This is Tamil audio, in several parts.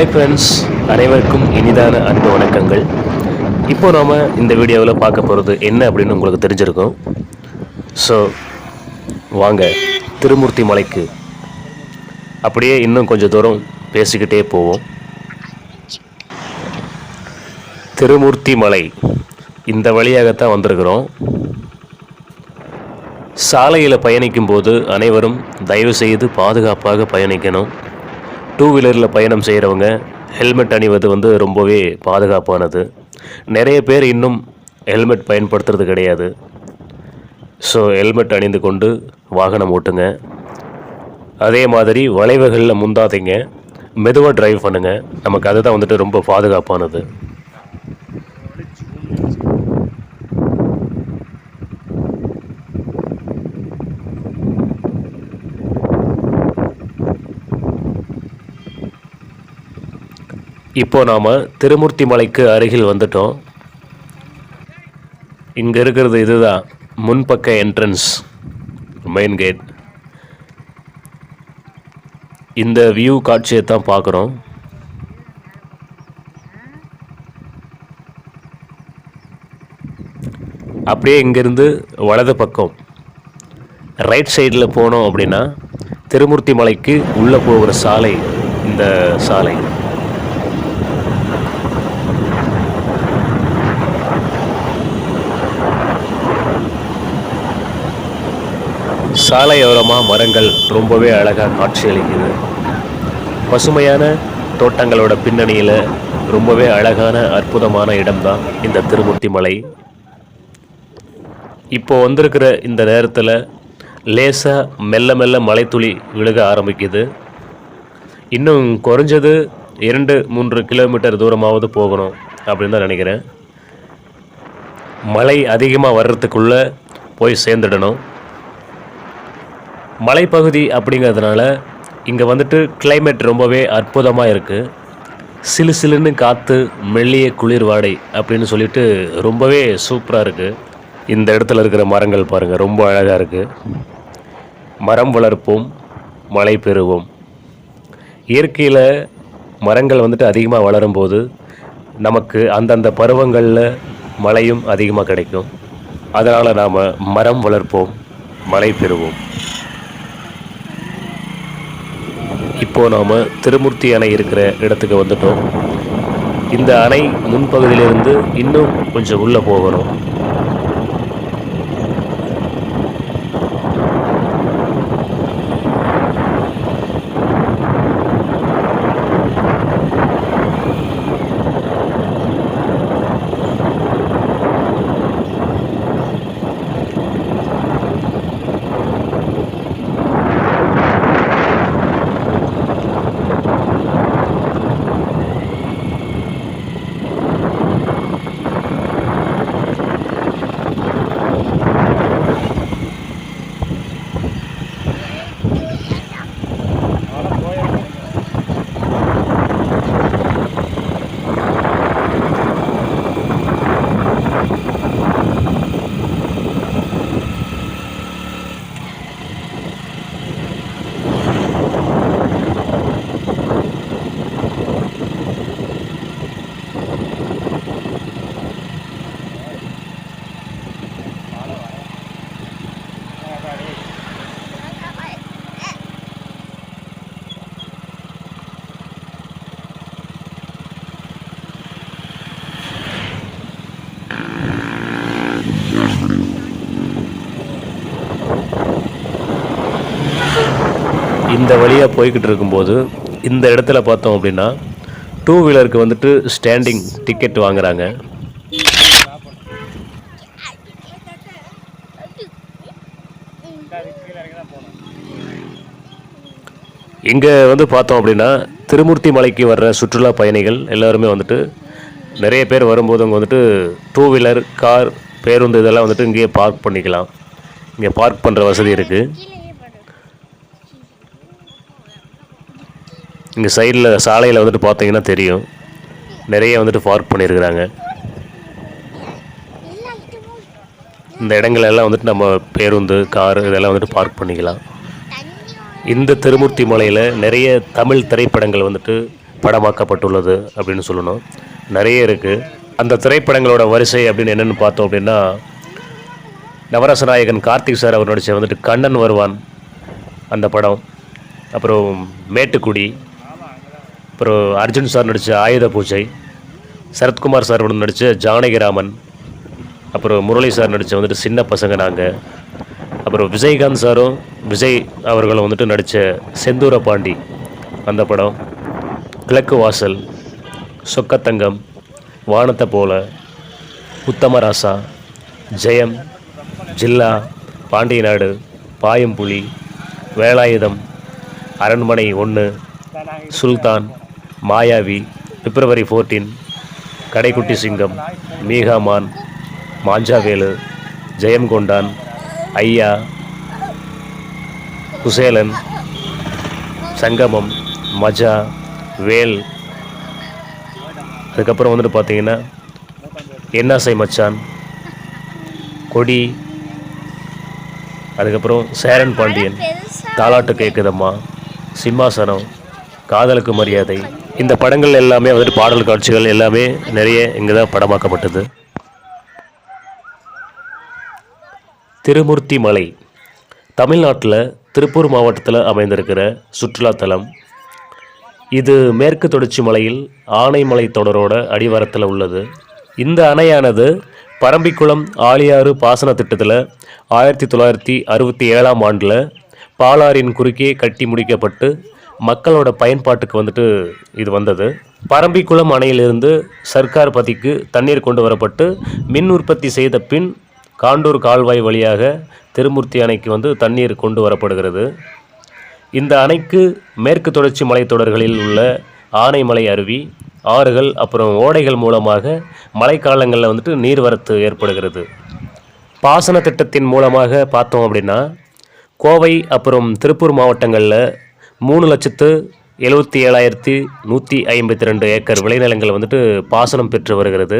ஹாய் ஃப்ரெண்ட்ஸ், அனைவருக்கும் இனிதான அன்பு வணக்கங்கள். இப்போ நாம் இந்த வீடியோவில் பார்க்க போகிறது என்ன அப்படின்னு உங்களுக்கு தெரிஞ்சிருக்கும். ஸோ வாங்க திருமூர்த்தி மலைக்கு அப்படியே இன்னும் கொஞ்சம் தூரம் பேசிக்கிட்டே போவோம். திருமூர்த்தி மலை இந்த வழியாகத்தான் வந்திருக்கிறோம். சாலையில் பயணிக்கும்போது அனைவரும் தயவு செய்து பாதுகாப்பாக பயணிக்கணும். டூ வீலரில் பயணம் செய்கிறவங்க ஹெல்மெட் அணிவது ரொம்பவே பாதுகாப்பானது. நிறைய பேர் இன்னும் ஹெல்மெட் பயன்படுத்துறது கிடையாது. ஸோ ஹெல்மெட் அணிந்து கொண்டு வாகனம் ஓட்டுங்க. அதே மாதிரி வளைவுகளில் முந்தாதீங்க, மெதுவாக டிரைவ் பண்ணுங்கள். நமக்கு அதுதான் ரொம்ப பாதுகாப்பானது. இப்போ நாம் திருமூர்த்தி மலைக்கு அருகில் வந்துட்டோம். இங்கே இருக்கிறது இதுதான் முன்பக்க என்ட்ரன்ஸ், மெயின் கேட். இந்த வியூ காட்சியை தான் பார்க்குறோம். அப்படியே இங்கேருந்து வலது பக்கம் ரைட் சைடில் போனோம் அப்படின்னா திருமூர்த்தி மலைக்கு உள்ளே போகிற சாலை இந்த சாலை. சாலையோரமாக மரங்கள் ரொம்பவே அழகாக காட்சியளிக்குது. பசுமையான தோட்டங்களோட பின்னணியில் ரொம்பவே அழகான அற்புதமான இடம்தான் இந்த திருமூர்த்தி மலை. இப்போ வந்திருக்கிற இந்த நேரத்தில் லேசாக மெல்ல மெல்ல மலைத்துளி விழுக ஆரம்பிக்குது. இன்னும் குறைஞ்சது 2-3 கிலோமீட்டர் தூரமாவது போகணும் அப்படின்னு தான் நினைக்கிறேன். மழை அதிகமாக வர்றதுக்குள்ளே போய் சேர்ந்துடணும். மலைப்பகுதி அப்படிங்கிறதுனால இங்கே கிளைமேட் ரொம்பவே அற்புதமாக இருக்குது. சிலு சிலுன்னு காற்று, மெல்லிய குளிர் வாடை அப்படின்னு சொல்லிட்டு ரொம்பவே சூப்பராக இருக்குது. இந்த இடத்துல இருக்கிற மரங்கள் பாருங்கள், ரொம்ப அழகாக இருக்குது. மரம் வளர்ப்போம், மழை பெறுவோம். இயற்கையில் மரங்கள் அதிகமாக வளரும்போது நமக்கு அந்தந்த பருவங்களில் மழையும் அதிகமாக கிடைக்கும். அதனால் நாம் மரம் வளர்ப்போம், மழை பெறுவோம். இப்போது நாம் திருமூர்த்தி அணை இருக்கிற இடத்துக்கு வந்துட்டோம். இந்த அணை முன்பகுதியிலிருந்து இன்னும் கொஞ்சம் உள்ளே போகணும். இந்த வழியாக போய்கிட்டு இருக்கும்போது இந்த இடத்துல பார்த்தோம் அப்படின்னா டூ வீலருக்கு ஸ்டாண்டிங் டிக்கெட் வாங்குகிறாங்க. இங்கே பார்த்தோம் அப்படின்னா திருமூர்த்தி மலைக்கு வர்ற சுற்றுலா பயணிகள் எல்லாருமே நிறைய பேர் வரும்போது அவங்க டூ வீலர், கார், பேருந்து இதெல்லாம் இங்கேயே பார்க் பண்ணிக்கலாம். இங்கே பார்க் பண்ணுற வசதி இருக்குது. இங்கே சைடில் சாலையில் பார்த்தீங்கன்னா தெரியும், நிறைய பார்க் பண்ணியிருக்கிறாங்க. இந்த இடங்கள் எல்லாம் நம்ம பேருந்து, கார் இதெல்லாம் பார்க் பண்ணிக்கலாம். இந்த திருமூர்த்தி மலையில் நிறைய தமிழ் திரைப்படங்கள் படமாக்கப்பட்டுள்ளது அப்படின்னு சொல்லணும். நிறைய இருக்குது. அந்த திரைப்படங்களோட வரிசை அப்படின்னு என்னென்னு பார்த்தோம் அப்படின்னா, நவரசநாயகன் கார்த்திக் சார் அவர் நடித்த வந்துட்டு கண்ணன் வருவான் அந்த படம், அப்புறம் மேட்டுக்குடி, அப்புறம் அர்ஜுன் சார் நடித்த ஆயுத பூஜை, சரத்குமார் சார் நடித்த ஜானகிராமன், அப்புறம் முரளி சார் நடித்த வந்துட்டு சின்ன பசங்க நாங்கள், அப்புறம் விஜயகாந்த் சாரும் விஜய் அவர்களும் வந்துட்டு நடித்த செந்தூர பாண்டி அந்த படம், கிழக்கு வாசல், சொக்கத்தங்கம், வானத்தை போல, உத்தமராசா, ஜெயம், ஜில்லா, பாண்டிய நாடு, பாயம்புலி, வேலாயுதம், அரண்மனை 1, சுல்தான், மாயாவி, பிப்ரவரி 14, கடைக்குட்டி சிங்கம், மீகாமான், மாஞ்சாவேலு, ஜெயம்கொண்டான், ஐயா, குசேலன், சங்கமம், மஜா, வேல், அதுக்கப்புறம் வந்துட்டு பார்த்தீங்கன்னா என்னாசை மச்சான், கொடி, அதுக்கப்புறம் சேரன் பாண்டியன், தாலாட்டு கேட்குதம்மா, சிம்மாசனம், காதலுக்கு மரியாதை, இந்த படங்கள் எல்லாமே வந்துட்டு பாடல் காட்சிகள் எல்லாமே நிறைய இங்கே தான் படமாக்கப்பட்டது. திருமூர்த்தி மலை தமிழ்நாட்டில் திருப்பூர் மாவட்டத்தில் அமைந்திருக்கிற சுற்றுலாத்தலம். இது மேற்கு தொடர்ச்சி மலையில் ஆனைமலை தொடரோட அடிவாரத்தில் உள்ளது. இந்த அணையானது பரம்பிக்குளம் ஆழியாறு பாசன திட்டத்தில் 1967ஆம் ஆண்டில் பாலாறின் குறுக்கே கட்டி முடிக்கப்பட்டு மக்களோட பயன்பாட்டுக்கு வந்துட்டு இது வந்தது. பரம்பிக்குளம் அணையிலிருந்து சர்க்கார் பதிக்கு தண்ணீர் கொண்டு வரப்பட்டு மின் உற்பத்தி செய்த பின் காண்டூர் கால்வாய் வழியாக திருமூர்த்தி அணைக்கு வந்து தண்ணீர் கொண்டு வரப்படுகிறது. இந்த அணைக்கு மேற்கு தொடர்ச்சி மலைத்தொடர்களில் உள்ள ஆனைமலை அருவி, ஆறுகள், அப்புறம் ஓடைகள் மூலமாக மழைக்காலங்களில் வந்துட்டு நீர்வரத்து ஏற்படுகிறது. பாசன திட்டத்தின் மூலமாக பார்த்தோம் அப்படின்னா கோவை அப்புறம் திருப்பூர் மாவட்டங்களில் 3,77,152 ஏக்கர் விளைநிலங்கள் வந்துட்டு பாசனம் பெற்று வருகிறது.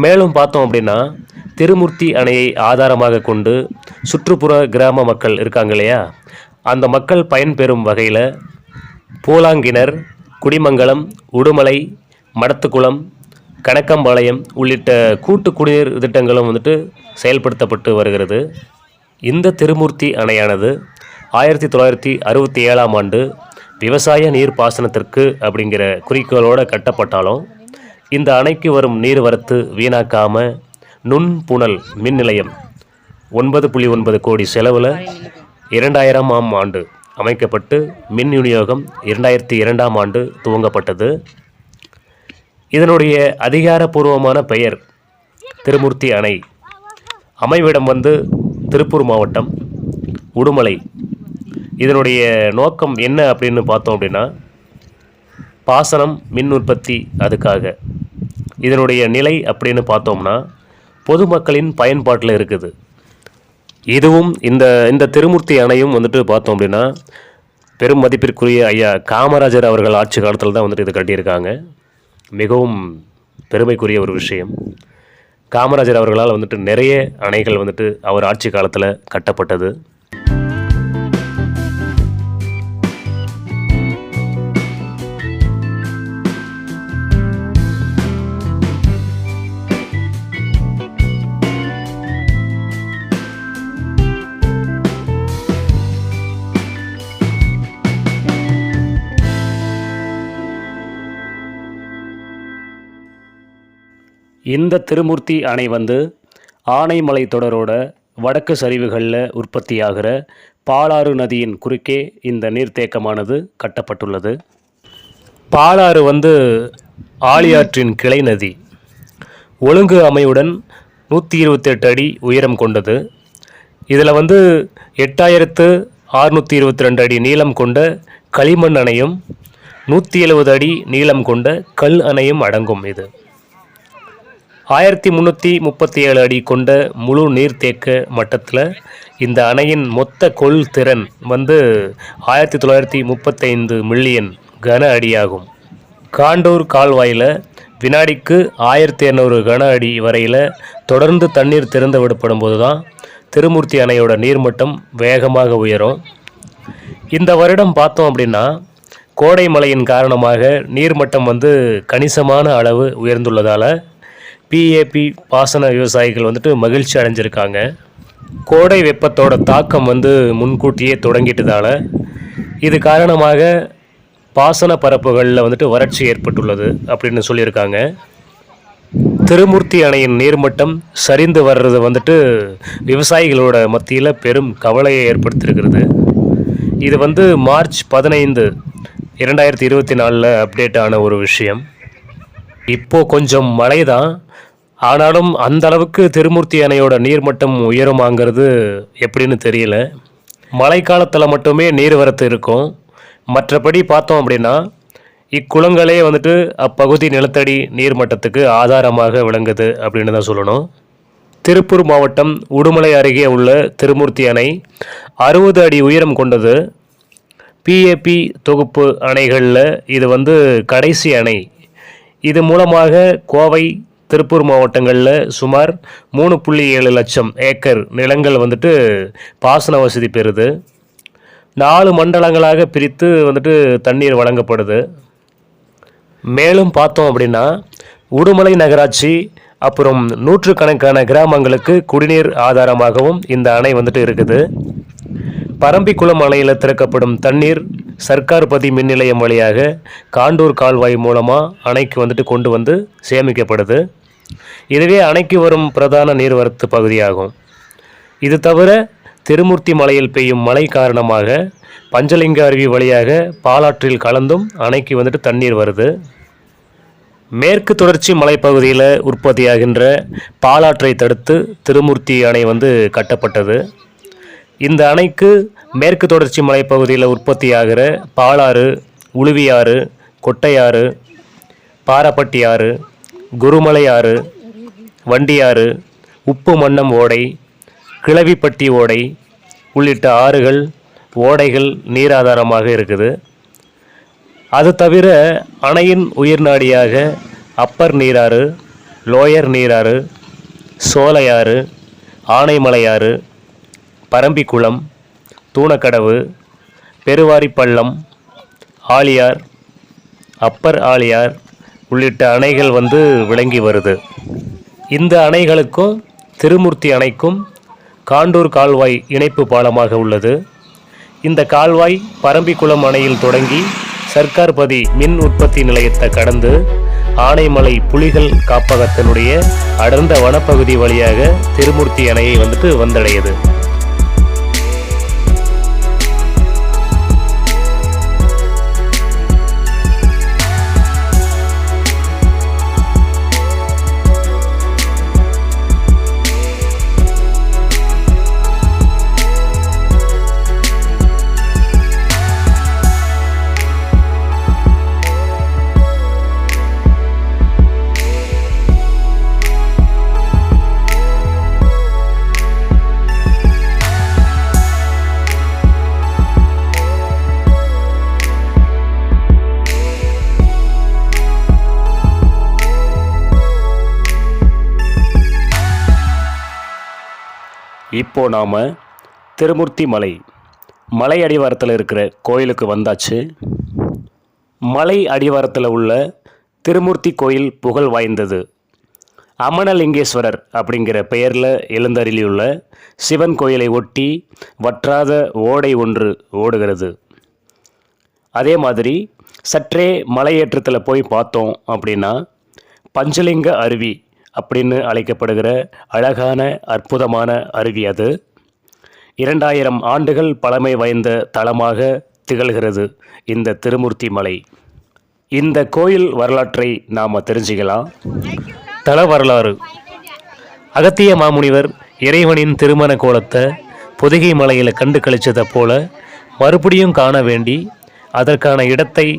மேலும் பார்த்தோம் அப்படின்னா திருமூர்த்தி அணையை ஆதாரமாக கொண்டு சுற்றுப்புற கிராம மக்கள் இருக்காங்க இல்லையா, அந்த மக்கள் பயன்பெறும் வகையில் பூலாங்கிணர், குடிமங்கலம், உடுமலை, மடத்துக்குளம், கணக்கம்பாளையம் உள்ளிட்ட கூட்டு குடிநீர் திட்டங்களும் வந்துட்டு செயல்படுத்தப்பட்டு வருகிறது. இந்த திருமூர்த்தி அணையானது 1967ஆம் ஆண்டு விவசாய நீர் பாசனத்திற்கு அப்படிங்கிற குறிக்கோளோடு கட்டப்பட்டாலும் இந்த அணைக்கு வரும் நீர்வரத்து வீணாக்காமல் நுண்புணல் மின் நிலையம் 9.9 கோடி செலவில் 2000ஆம் ஆண்டு அமைக்கப்பட்டு மின் விநியோகம் 2002ஆம் ஆண்டு துவங்கப்பட்டது. இதனுடைய அதிகாரப்பூர்வமான பெயர் திருமூர்த்தி அணை. அமைவிடம் வந்து திருப்பூர் மாவட்டம் உடுமலை. இதனுடைய நோக்கம் என்ன அப்படின்னு பார்த்தோம் அப்படின்னா பாசனம், மின் உற்பத்தி, அதுக்காக. இதனுடைய நிலை அப்படின்னு பார்த்தோம்னா பொதுமக்களின் பயன்பாட்டில் இருக்குது. இதுவும் இந்த திருமூர்த்தி அணையும் வந்துட்டு பார்த்தோம் அப்படின்னா பெரும் மதிப்பிற்குரிய ஐயா காமராஜர் அவர்கள் ஆட்சி காலத்தில் தான் வந்துட்டு இது கட்டியிருக்காங்க. மிகவும் பெருமைக்குரிய ஒரு விஷயம். காமராஜர் அவர்களால் வந்துட்டு நிறைய அணைகள் வந்துட்டு அவர் ஆட்சி காலத்தில் கட்டப்பட்டது. இந்த திருமூர்த்தி அணை வந்து ஆனைமலை தொடரோட வடக்கு சரிவுகளில் உற்பத்தியாகிற பாலாறு நதியின் குறுக்கே இந்த நீர்த்தேக்கமானது கட்டப்பட்டுள்ளது. பாலாறு வந்து ஆழியாற்றின் கிளை நதி. ஒழுங்கு அமைவுடன் 128 அடி உயரம் கொண்டது. இதில் வந்து 8622 அடி நீளம் கொண்ட களிமண் அணையும் 170 அடி நீளம் கொண்ட கல் அணையும் அடங்கும். இது 1337 அடி கொண்ட முழு நீர்த்தேக்க மட்டத்தில் இந்த அணையின் மொத்த கொள் திறன் வந்து 1935 மில்லியன் கன அடியாகும். காண்டூர் கால்வாயில் வினாடிக்கு 1200 கன அடி வரையில் தொடர்ந்து தண்ணீர் திறந்து விடப்படும் போது தான் திருமூர்த்தி அணையோட நீர்மட்டம் வேகமாக உயரும். இந்த வருடம் பார்த்தோம் அப்படின்னா கோடை மழையின் காரணமாக நீர்மட்டம் வந்து கணிசமான அளவு உயர்ந்துள்ளதால் பிஏபி பாசன விவசாயிகள் வந்துட்டு மகிழ்ச்சி அடைஞ்சிருக்காங்க. கோடை வெப்பத்தோட தாக்கம் வந்து முன்கூட்டியே தொடங்கிட்டதால் இது காரணமாக பாசன பரப்புகளில் வந்துட்டு வறட்சி ஏற்பட்டுள்ளது அப்படின்னு சொல்லியிருக்காங்க. திருமூர்த்தி அணையின் நீர்மட்டம் சரிந்து வர்றது வந்துட்டு விவசாயிகளோட மத்தியில் பெரும் கவலையை ஏற்படுத்தியிருக்கிறது. இது வந்து மார்ச் 15, 2024 அப்டேட் ஆன ஒரு விஷயம். இப்போது கொஞ்சம் மழை தான், ஆனாலும் அந்த அளவுக்கு திருமூர்த்தி அணையோட நீர்மட்டம் உயருமாங்கிறது எப்படின்னு தெரியல. மழைக்காலத்தில் மட்டுமே நீர்வரத்து இருக்கும். மற்றபடி பார்த்தோம் அப்படின்னா இக்குளங்களே வந்துட்டு அப்பகுதி நிலத்தடி நீர்மட்டத்துக்கு ஆதாரமாக விளங்குது அப்படின்னு தான் சொல்லணும். திருப்பூர் மாவட்டம் உடுமலை அருகே உள்ள திருமூர்த்தி அணை 60 அடி உயரம் கொண்டது. பிஏபி தொகுப்பு அணைகளில் இது வந்து கடைசி அணை. இது மூலமாக கோவை, திருப்பூர் மாவட்டங்களில் சுமார் 3.7 லட்சம் ஏக்கர் நிலங்கள் வந்துட்டு பாசன வசதி பெறுது. 4 மண்டலங்களாக பிரித்து வந்துட்டு தண்ணீர் வழங்கப்படுது. மேலும் பார்த்தோம் அப்படின்னா உடுமலை நகராட்சி அப்புறம் நூற்றுக்கணக்கான கிராமங்களுக்கு குடிநீர் ஆதாரமாகவும் இந்த அணை வந்துட்டு இருக்குது. பரம்பிக்குளம் அணையில் திறக்கப்படும் தண்ணீர் சர்க்கார்பதி மின் நிலையம் வழியாக காண்டூர் கால்வாய் மூலமாக அணைக்கு வந்துட்டு கொண்டு வந்து சேமிக்கப்படுது. இதுவே அணைக்கு வரும் பிரதான நீர்வரத்து பகுதியாகும். இது தவிர திருமூர்த்தி மலையில் பெய்யும் மழை காரணமாக பஞ்சலிங்க அருவி வழியாக பாலாற்றில் கலந்தும் அணைக்கு வந்துட்டு தண்ணீர் வருது. மேற்கு தொடர்ச்சி மலைப்பகுதியில் உற்பத்தியாகின்ற பாலாற்றை தடுத்து திருமூர்த்தி அணை வந்து கட்டப்பட்டது. இந்த அணைக்கு மேற்கு தொடர்ச்சி மலைப்பகுதியில் உற்பத்தியாகிற பாலாறு, உளுவியாறு, கொட்டையாறு, பாரப்பட்டி ஆறு, குருமலை ஆறு, வண்டியாறு, உப்பு மன்னம் ஓடை, கிளவிப்பட்டி ஓடை உள்ளிட்ட ஆறுகள், ஓடைகள் நீராதாரமாக இருக்குது. அது தவிர அணையின் உயிர்நாடியாக அப்பர் நீராறு, லோயர் நீராறு, சோலையாறு, ஆனைமலையாறு, பரம்பிக்குளம், தூணக்கடவு, பெருவாரிப்பள்ளம், ஆழியார், அப்பர் ஆழியார் உள்ளிட்ட அணைகள் வந்து விளங்கி வருது. இந்த அணைகளுக்கும் திருமூர்த்தி அணைக்கும் காண்டூர் கால்வாய் இணைப்பு பாலமாக உள்ளது. இந்த கால்வாய் பரம்பிக்குளம் அணையில் தொடங்கி சர்க்கார்பதி மின் உற்பத்தி நிலையத்தை கடந்து ஆனைமலை புலிகள் காப்பகத்தினுடைய அடர்ந்த வனப்பகுதி வழியாக திருமூர்த்தி அணையை வந்துட்டு வந்தடையுது. இப்போது நாம் திருமூர்த்தி மலை அடிவாரத்தில் இருக்கிற கோயிலுக்கு வந்தாச்சு. மலை அடிவாரத்தில் உள்ள திருமூர்த்தி கோயில் புகழ் வாய்ந்தது. அமனலிங்கேஸ்வரர் அப்படிங்கிற பெயரில் எழுந்தருளியுள்ள சிவன் கோயிலை ஒட்டி வற்றாத ஓடை ஒன்று ஓடுகிறது. அதே மாதிரி சற்றே மலையேற்றத்தில் போய் பார்த்தோம் அப்படின்னா பஞ்சலிங்க அருவி அப்படின்னு அழைக்கப்படுகிற அழகான அற்புதமான அருவி அது. 2000 ஆண்டுகள் பழமை வாய்ந்த தலமாக திகழ்கிறது இந்த திருமூர்த்தி மலை. இந்த கோயில் வரலாற்றை நாம் தெரிஞ்சுக்கலாம். தல வரலாறு: அகத்திய மாமுனிவர் இறைவனின் திருமண கோலத்தை பொதிகை மலையில் கண்டு கழிச்சதை போல மறுபடியும் காண வேண்டி அதற்கான இடத்தை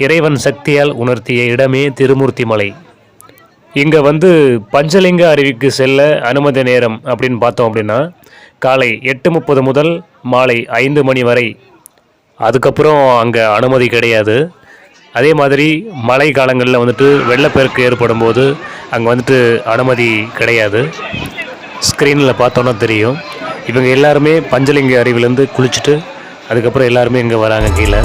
இறைவன் சக்தியால் உணர்த்திய இடமே திருமூர்த்தி மலை. இங்கே வந்து பஞ்சலிங்க அருவிக்கு செல்ல அனுமதி நேரம் அப்படின்னு பார்த்தோம் அப்படின்னா காலை 8:30 முதல் மாலை 5 மணி வரை. அதுக்கப்புறம் அங்கே அனுமதி கிடையாது. அதே மாதிரி மழை காலங்களில் வந்துட்டு வெள்ளப்பெருக்கு ஏற்படும் போது அங்கே வந்துட்டு அனுமதி கிடையாது. ஸ்க்ரீனில் பார்த்தோன்னா தெரியும். இவங்க எல்லாருமே பஞ்சலிங்க அருவிலேருந்து குளிச்சுட்டு அதுக்கப்புறம் எல்லாருமே இங்கே வராங்க கீழே.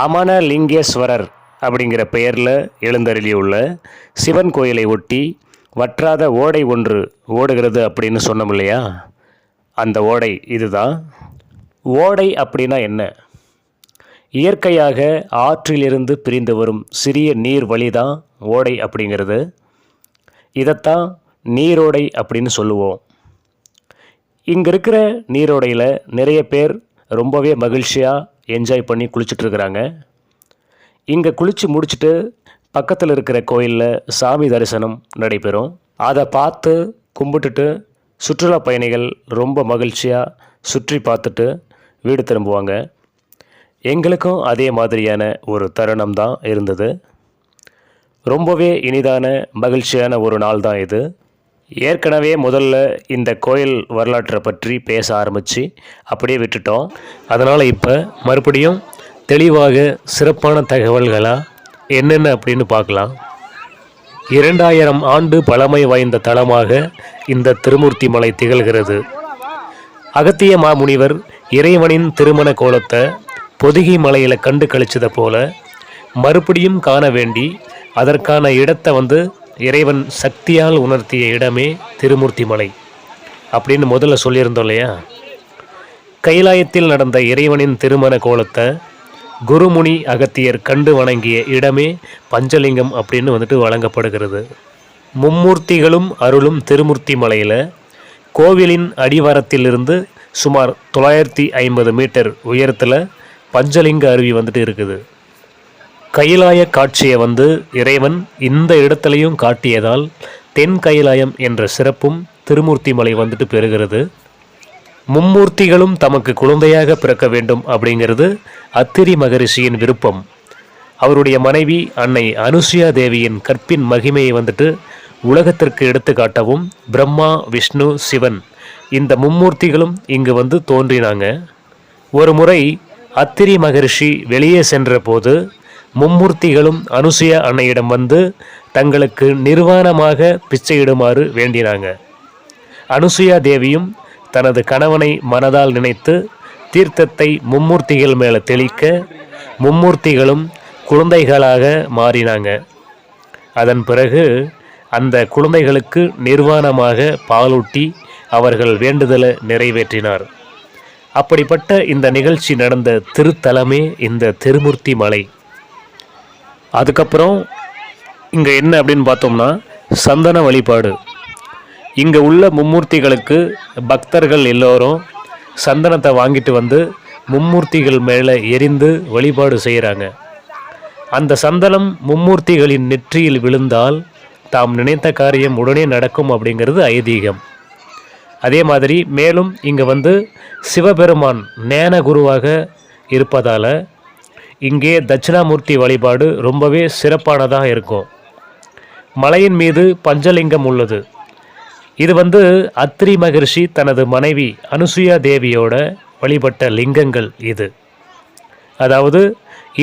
அமனலிங்கேஸ்வரர் அப்படிங்கிற பெயரில் எழுந்தருளியுள்ள சிவன் கோயிலை ஒட்டி வற்றாத ஓடை ஒன்று ஓடுகிறது அப்படின்னு சொன்னோம் இல்லையா? அந்த ஓடை இதுதான். ஓடை அப்படின்னா என்ன? இயற்கையாக ஆற்றிலிருந்து பிரிந்து வரும் சிறிய நீர் வழி தான் ஓடை அப்படிங்கிறது. இதைத்தான் நீரோடை அப்படின்னு சொல்லுவோம். இங்கே இருக்கிற நீரோடையில் நிறைய பேர் ரொம்பவே மகிழ்ச்சியாக என்ஜாய் பண்ணி குளிச்சுட்ருக்குறாங்க. இங்கே குளித்து முடிச்சுட்டு பக்கத்தில் இருக்கிற கோயிலில் சாமி தரிசனம் நடைபெறும். அதை பார்த்து கும்பிட்டுட்டு சுற்றுலா பயணிகள் ரொம்ப மகிழ்ச்சியாக சுற்றி பார்த்துட்டு வீடு திரும்புவாங்க. எங்களுக்கும் அதே மாதிரியான ஒரு தருணம் தான் இருந்தது. ரொம்பவே இனிதான மகிழ்ச்சியான ஒரு நாள் தான் இது. ஏற்கனவே முதல்ல இந்த கோயில் வரலாற்றை பற்றி பேச ஆரம்பித்து அப்படியே விட்டுட்டோம். அதனால் இப்போ மறுபடியும் தெளிவாக சிறப்பான தகவல்களாக என்னென்ன அப்படின்னு பார்க்கலாம். 2000 ஆண்டு பழமை வாய்ந்த தலமாக இந்த திருமூர்த்தி மலை திகழ்கிறது. அகத்திய மாமுனிவர் இறைவனின் திருமண கோலத்தை பொதிகை மலையில் கண்டு கழிச்சதை போல மறுபடியும் காண வேண்டி அதற்கான இடத்தை இறைவன் சக்தியால் உணர்த்திய இடமே திருமூர்த்தி மலை அப்படின்னு முதல்ல சொல்லியிருந்தோம் இல்லையா? கைலாயத்தில் நடந்த இறைவனின் திருமண கோலத்தை குருமுனி அகத்தியர் கண்டு வணங்கிய இடமே பஞ்சலிங்கம் அப்படின்னு வழங்கப்படுகிறது. மும்மூர்த்திகளும் அருளும் திருமூர்த்தி மலையில் கோவிலின் அடிவாரத்திலிருந்து சுமார் 950 மீட்டர் உயரத்தில் பஞ்சலிங்க அருவி இருக்குது. கைலாய காட்சியை இறைவன் இந்த இடத்துலையும் காட்டியதால் தென் கைலாயம் என்ற சிறப்பும் திருமூர்த்தி மலை பெறுகிறது. மும்மூர்த்திகளும் தமக்கு குழந்தையாக பிறக்க வேண்டும் அப்படிங்கிறது அத்திரி மகரிஷியின் விருப்பம். அவருடைய மனைவி அன்னை அனுசுயா தேவியின் கற்பின் மகிமையை உலகத்திற்கு எடுத்து காட்டவும் பிரம்மா, விஷ்ணு, சிவன் இந்த மும்மூர்த்திகளும் இங்கு தோன்றினாங்க. ஒரு முறை அத்திரி மகரிஷி வெளியே சென்ற போது மும்மூர்த்திகளும் அனுசுயா அன்னையிடம் தங்களுக்கு நிர்வாணமாக பிச்சையிடுமாறு வேண்டினாங்க. அனுசுயா தேவியும் தனது கணவனை மனதால் நினைத்து தீர்த்தத்தை மும்மூர்த்திகள் மேலே தெளிக்க மும்மூர்த்திகளும் குழந்தைகளாக மாறினாங்க. அதன் பிறகு அந்த குழந்தைகளுக்கு நிர்வாணமாக பாலூட்டி அவர்கள் வேண்டுதலை நிறைவேற்றினார். அப்படிப்பட்ட இந்த நிகழ்ச்சி நடந்த திருத்தலமே இந்த திருமூர்த்தி மலை. அதுக்கப்புறம் இங்கே என்ன அப்படின்னு பார்த்தோம்னா சந்தன வழிபாடு. இங்கே உள்ள மும்மூர்த்திகளுக்கு பக்தர்கள் எல்லோரும் சந்தனத்தை வாங்கிட்டு மும்மூர்த்திகள் மேலே எரிந்து வழிபாடு செய்கிறாங்க. அந்த சந்தனம் மும்மூர்த்திகளின் நெற்றியில் விழுந்தால் தாம் நினைத்த காரியம் உடனே நடக்கும் அப்படிங்கிறது ஐதீகம். அதே மாதிரி மேலும் இங்கே சிவபெருமான் ஞான குருவாக இருப்பதால் இங்கே தட்சிணாமூர்த்தி வழிபாடு ரொம்பவே சிறப்பானதாக இருக்கும். மலையின் மீது பஞ்சலிங்கம் உள்ளது. இது அத்ரி மகரிஷி தனது மனைவி அனுசுயா தேவியோட வழிபட்ட லிங்கங்கள் இது. அதாவது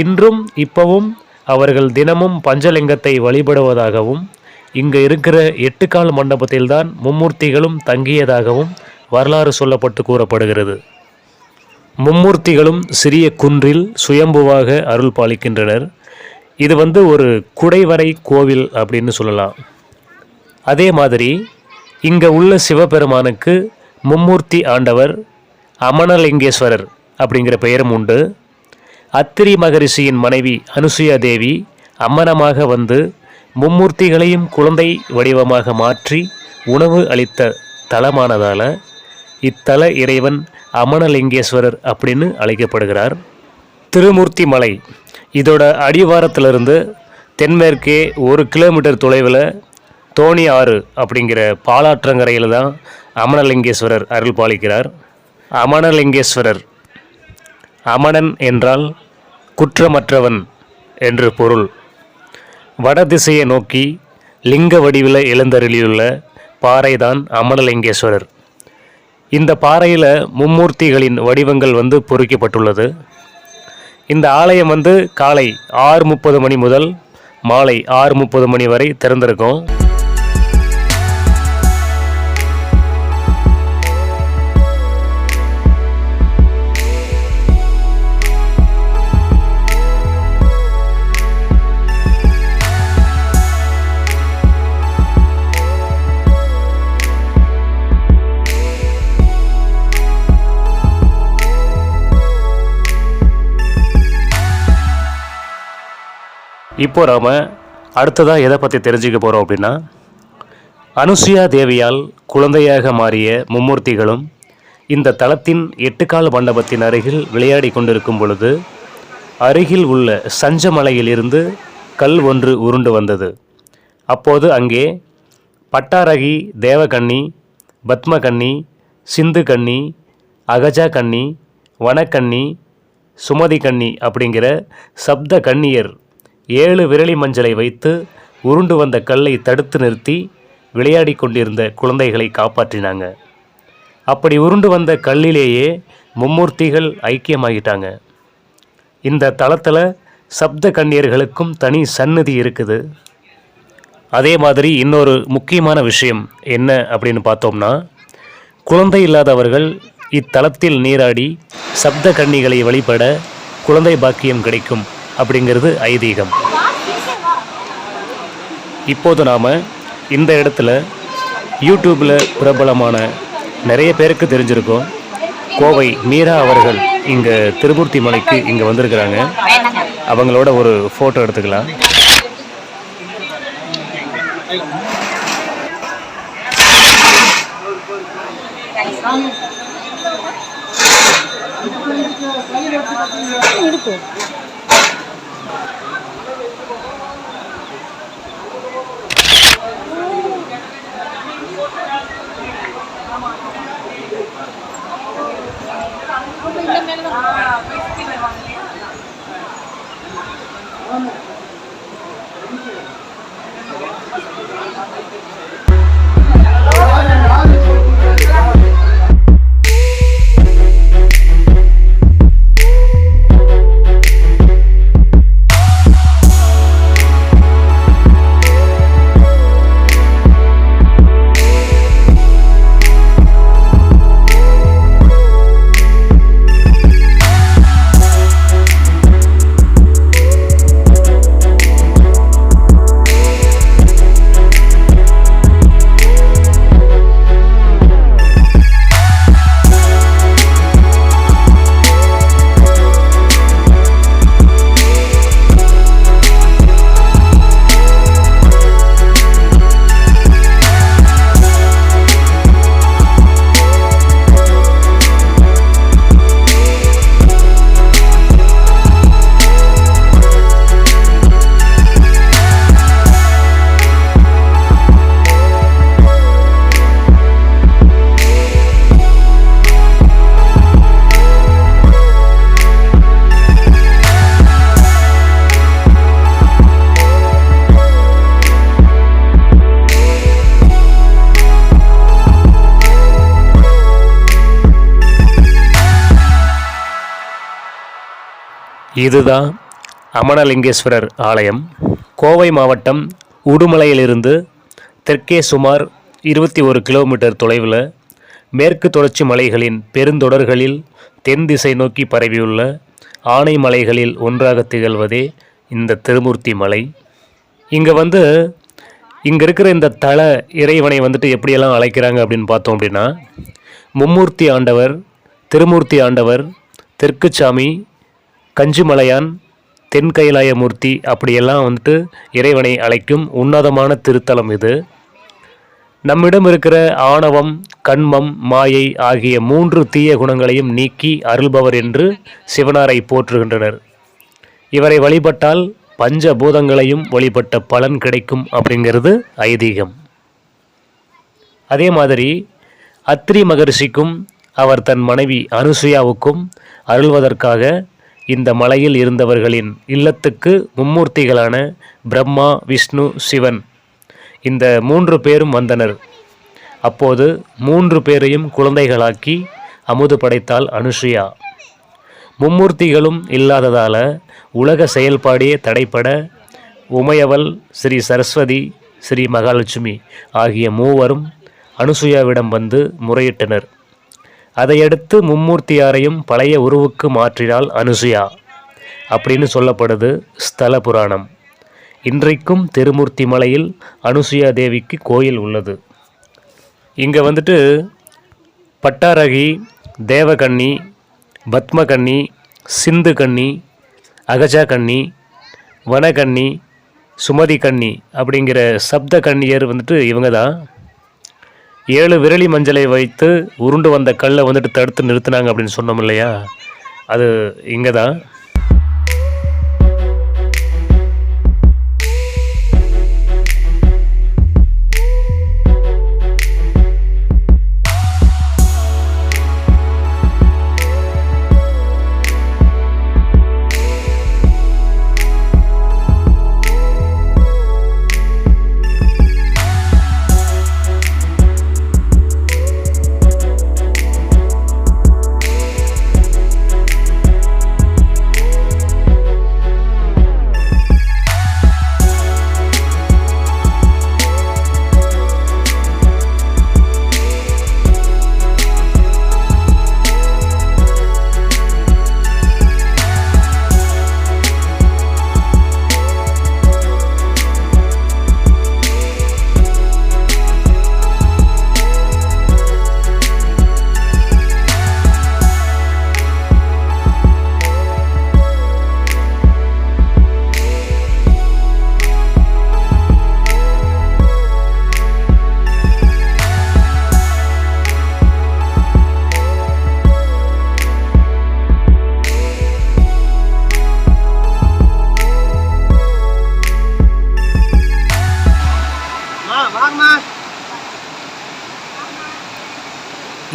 இன்றும் இப்பவும் அவர்கள் தினமும் பஞ்சலிங்கத்தை வழிபடுவதாகவும் இங்கே இருக்கிற 8 கால் மண்டபத்தில்தான் மும்மூர்த்திகளும் தங்கியதாகவும் வரலாறு சொல்லப்பட்டு கூறப்படுகிறது. மும்மூர்த்திகளும் சிறிய குன்றில் சுயம்புவாக அருள் பாலிக்கின்றனர். இது ஒரு குடைவரை கோவில் அப்படின்னு சொல்லலாம். அதே மாதிரி இங்கே உள்ள சிவபெருமானுக்கு மும்மூர்த்தி ஆண்டவர் அமனலிங்கேஸ்வரர் அப்படிங்கிற பெயரும் உண்டு. அத்திரி மகரிஷியின் மனைவி அனுசுயா தேவி அம்மனமாக மும்மூர்த்திகளையும் குழந்தை வடிவமாக மாற்றி உணவு அளித்த தலமானதால் இத்தல இறைவன் அமனலிங்கேஸ்வரர் அப்படின்னு அழைக்கப்படுகிறார். திருமூர்த்தி மலை இதோட அடிவாரத்திலிருந்து தென்மேற்கே 1 கிலோமீட்டர் தொலைவில் தோணி ஆறு அப்படிங்கிற பாலாற்றங்கரையில் தான் அமனலிங்கேஸ்வரர் அருள் பாலிக்கிறார். அமனலிங்கேஸ்வரர், அமனன் என்றால் குற்றமற்றவன் என்று பொருள். வடதிசையை நோக்கி லிங்க வடிவில் எழுந்தருளியுள்ள பாறைதான் அமனலிங்கேஸ்வரர். இந்த பாறையில் மும்மூர்த்திகளின் வடிவங்கள் பொறிக்கப்பட்டுள்ளது. இந்த ஆலயம் காலை 6:30 மணி முதல் மாலை 6:30 மணி வரை திறந்திருக்கும். இப்போ நாம் அடுத்ததாக எதை பற்றி தெரிஞ்சுக்க போகிறோம் அப்படின்னா, அனுசுயா தேவியால் குழந்தையாக மாறிய மும்மூர்த்திகளும் இந்த தலத்தின் 8 கால் மண்டபத்தின் அருகில் விளையாடி கொண்டிருக்கும் பொழுது அருகில் உள்ள சஞ்சமலையிலிருந்து கல் ஒன்று உருண்டு வந்தது. அப்போது அங்கே பட்டாரகி, தேவகன்னி, பத்மகன்னி, சிந்து கன்னி, அகஜா கன்னி, வனக்கன்னி, சுமதி கன்னி அப்படிங்கிற சப்த கன்னியர் 7 விரலி மஞ்சளை வைத்து உருண்டு வந்த கல்லை தடுத்து நிறுத்தி விளையாடி கொண்டிருந்த குழந்தைகளை காப்பாற்றினாங்க. அப்படி உருண்டு வந்த கல்லிலேயே மும்மூர்த்திகள் ஐக்கியமாகிட்டாங்க. இந்த தலத்தில் சப்த கன்னியர்களுக்கும் தனி சந்நிதி இருக்குது. அதே மாதிரி இன்னொரு முக்கியமான விஷயம் என்ன அப்படின்னு பார்த்தோம்னா, குழந்தை இல்லாதவர்கள் இத்தலத்தில் நீராடி சப்த கன்னிகளை வழிபட குழந்தை பாக்கியம் கிடைக்கும் அப்படிங்கிறது ஐதீகம். இப்போது நாம் இந்த இடத்துல யூடியூப்பில் பிரபலமான நிறைய பேருக்கு தெரிஞ்சிருக்கோம், கோவை மீரா அவர்கள் இங்கே திருமூர்த்தி மலைக்கு இங்கே வந்திருக்கிறாங்க. அவங்களோட ஒரு ஃபோட்டோ எடுத்துக்கலாம். இதுதான் அமனலிங்கேஸ்வரர் ஆலயம். கோவை மாவட்டம் உடுமலையிலிருந்து தெற்கே சுமார் 21 கிலோமீட்டர் தொலைவில் மேற்கு தொடர்ச்சி மலைகளின் பெருந்தொடர்களில் தென் திசை நோக்கி பரவியுள்ள ஆனைமலைகளில் ஒன்றாக திகழ்வதே இந்த திருமூர்த்தி மலை. இங்கே இருக்கிற இந்த தல இறைவனை எப்படியெல்லாம் அழைக்கிறாங்க அப்படின்னு பார்த்தோம் அப்படின்னா, மும்மூர்த்தி ஆண்டவர், திருமூர்த்தி ஆண்டவர், தெற்குச்சாமி, கஞ்சிமலையான், தென் கைலாயமூர்த்தி அப்படியெல்லாம் இறைவனை அழைக்கும் உன்னதமான திருத்தலம் இது. நம்மிடம் இருக்கிற ஆணவம், கண்மம், மாயை ஆகிய 3 தீய குணங்களையும் நீக்கி அருள்பவர் என்று சிவனாரை போற்றுகின்றனர். இவரை வழிபட்டால் பஞ்சபூதங்களையும் வழிபட்ட பலன் கிடைக்கும் அப்படிங்கிறது ஐதீகம். அதே மாதிரி அத்ரி மகரிஷிக்கும் அவர் தன் மனைவி அனுசுயாவுக்கும் அருள்வதற்காக இந்த மலையில் இருந்தவர்களின் இல்லத்துக்கு மும்மூர்த்திகளான பிரம்மா, விஷ்ணு, சிவன் இந்த 3 பேரும் வந்தனர். அப்போது 3 பேரையும் குழந்தைகளாக்கி அமுது படைத்தாள் அனுசுயா. மும்மூர்த்திகளும் இல்லாததால் உலக செயல்பாடே தடைப்பட உமையவள், ஸ்ரீ சரஸ்வதி, ஸ்ரீ மகாலட்சுமி ஆகிய 3வரும் அனுசுயாவிடம் வந்து முறையிட்டனர். அதையடுத்து மும்மூர்த்தியாரையும் பழைய உருவுக்கு மாற்றினாள் அனுசுயா அப்படின்னு சொல்லப்படுது ஸ்தல புராணம். இன்றைக்கும் திருமூர்த்தி மலையில் அனுசுயா தேவிக்கு கோயில் உள்ளது. இங்கே பட்டாரகி, தேவகன்னி, பத்மகன்னி, சிந்து கன்னி, அகஜா கன்னி, வனகன்னி, சுமதி கன்னி அப்படிங்கிற சப்த கன்னியர் வந்துட்டு இவங்க தான். 7 விரலி மஞ்சளை வைத்து உருண்டு வந்த கல்லை வந்துட்டு தடுத்து நிறுத்தினாங்க அப்படின்னு சொன்னோம் இல்லையா, அது இங்கே தான்.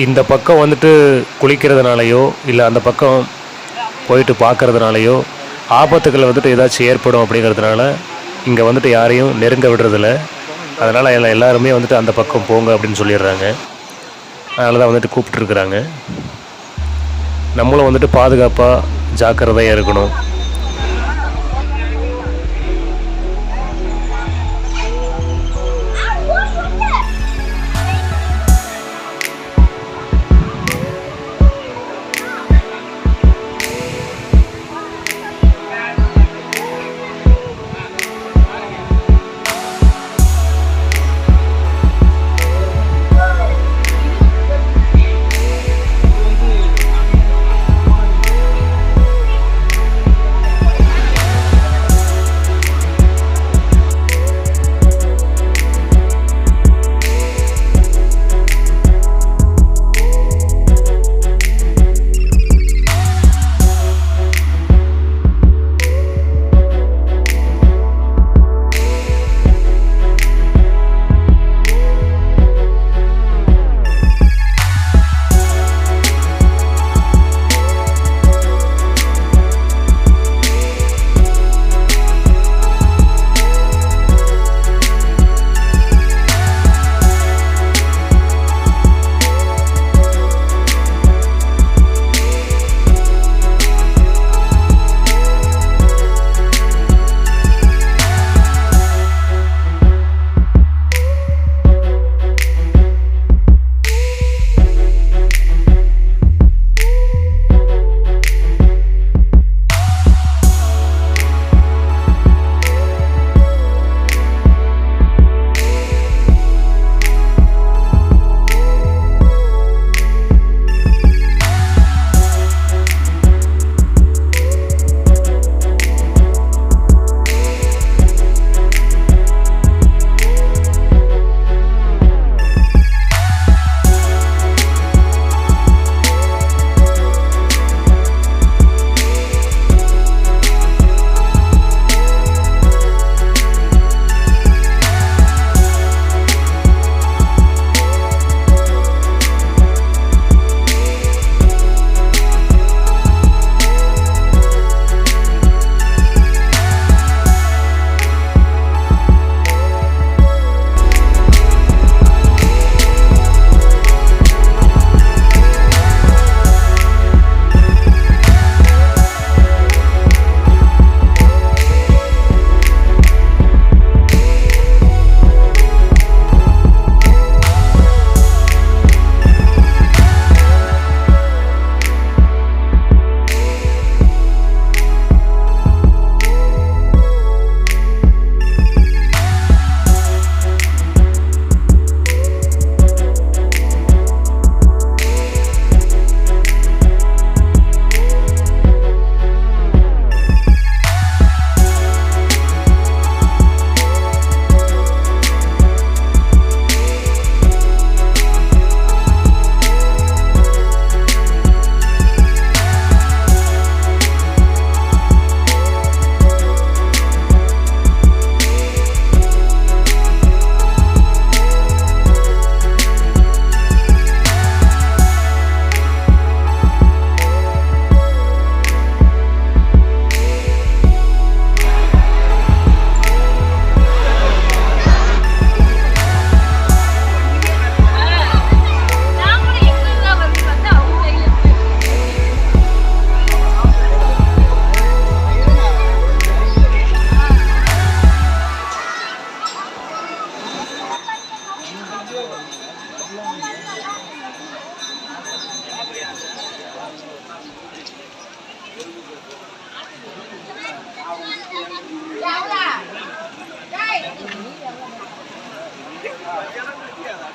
இந்த பக்கம் வந்துட்டு குளிக்கிறதுனாலையோ இல்லை அந்த பக்கம் போயிட்டு பார்க்கறதுனாலையோ ஆபத்துக்கள் வந்துட்டு ஏதாச்சும் ஏற்படும் அப்படிங்கிறதுனால இங்கே வந்துட்டு யாரையும் நெருங்க விடுறதில்ல. அதனால் எல்லாருமே வந்துட்டு அந்த பக்கம் போங்க அப்படின்னு சொல்லிடுறாங்க. அதனால தான் வந்துட்டு கூப்பிட்டுருக்குறாங்க. நம்மளும் வந்துட்டு பாதுகாப்பாக ஜாக்கிரதையாக இருக்கணும்.